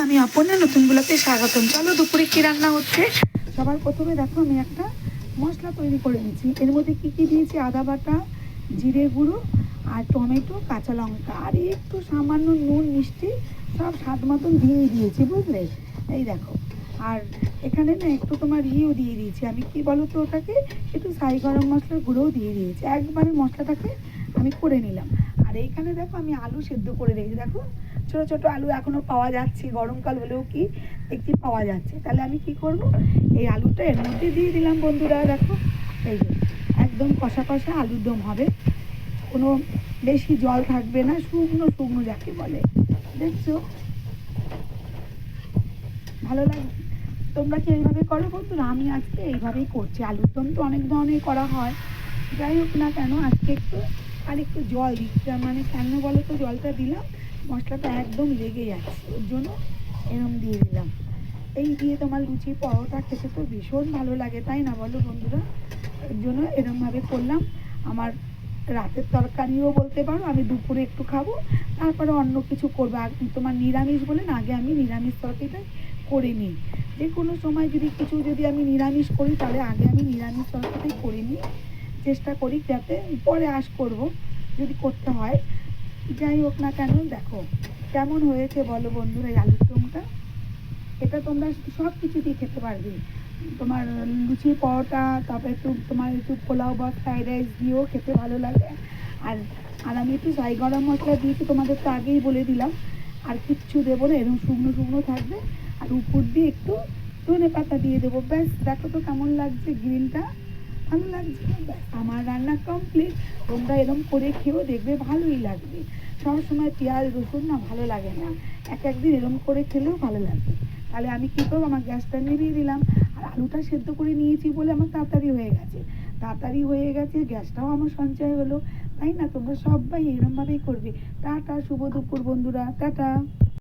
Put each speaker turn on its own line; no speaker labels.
আমি অপর্ণা, নতুন ব্লগে স্বাগতম। চলো দুপুরে কি রান্না হচ্ছে। সবার প্রথমে দেখো আমি একটা মশলা তৈরি করে নিচ্ছি। এর মধ্যে কি কি দিয়েছি, আদা বাটা, জিরে গুঁড়ো আর টমেটো, কাঁচা লঙ্কা আর একটু সামান্য নুন মিষ্টি সব স্বাদ মতন দিয়েই দিয়েছি, বুঝলে। এই দেখো, আর এখানে না একটু তোমার ইয়েও দিয়ে দিয়েছি আমি, কি বলো তো ওটাকে, একটু ছাই গরম মশলার গুঁড়োও দিয়ে দিয়েছি। একবারে মশলাটাকে আমি করে নিলাম। আর এইখানে দেখো আমি আলু সেদ্ধ করে রেখেছি। দেখো ছোটো ছোটো আলু এখনও পাওয়া যাচ্ছে, গরমকাল হলেও কি একটি পাওয়া যাচ্ছে। তাহলে আমি কি করব, এই আলুটা এর মধ্যে দিয়ে দিলাম বন্ধুরা। দেখো এই যে একদম কষা কষা আলুর দম হবে, কোনো বেশি জল থাকবে না, শুকনো শুকনো যাকে বলে। দেখছো ভালো লাগে? তোমরা কি এইভাবে করো বন্ধুরা? আমি আজকে এইভাবেই করছি। আলুর দম তো অনেক ধরনের করা হয়, যাই হোক না কেন আজকে একটু আর একটু জল দিচ্ছি। মানে কেন বলো তো, জলটা দিলাম মশলাটা একদম লেগে যাচ্ছে, ওর জন্য এরম দিয়ে দিলাম। এই দিয়ে তোমার লুচি পরোটা খেতে তো ভীষণ ভালো লাগে, তাই না বলো বন্ধুরা? এর জন্য এরমভাবে করলাম। আমার রাতের তরকারিও বলতে পারো, আমি দুপুরে একটু খাবো, তারপরে অন্য কিছু করবো। আর তোমার নিরামিষ বলে না, আগে আমি নিরামিষ তরকারিটা করে নিই। যে কোনো সময় যদি আমি নিরামিষ করি, তাহলে আগে আমি নিরামিষ তরকারিটাই করে নিই, চেষ্টা করি যাতে পরে করব যদি করতে হয়। যাই হোক না কেন, দেখো কেমন হয়েছে বলো বন্ধুরা এই আলুর দমটা। এটা তোমরা সব কিছু দিয়ে খেতে পারবে, তোমার লুচি পরোটা, তারপরে একটু তোমার একটু পোলাও বা ফ্রাইড রাইস দিয়েও খেতে ভালো লাগে। আর আর আমি একটু ছাই গরম মশলা দিয়েছি, তোমাদের তো আগেই বলে দিলাম। আর কিচ্ছু দেবো না, এরকম শুকনো শুকনো থাকবে। আর উপর দিয়ে একটু ধনে পাতা দিয়ে দেবো, ব্যাস। দেখো তো কেমন লাগছে গ্রিনটা, ভালো লাগছে। ব্যাস আমার রান্না কমপ্লিট। তোমরা এরকম করে খেয়েও দেখবে ভালোই লাগবে। সবসময় পেঁয়াজ রসুন না ভালো লাগে না, এক একদিন এরকম করে খেলেও ভালো লাগবে। তাহলে আমি কী করবো, আমার গ্যাসটা নিভিয়ে দিলাম। আর আলুটা সেদ্ধ করে নিয়েছি বলে আমার তাড়াতাড়ি হয়ে গেছে, গ্যাসটাও আমার সঞ্চয় হলো, তাই না? তোমরা সবাই এরকমভাবেই করবে। টাটা, শুভ দুপুর বন্ধুরা, টাটা।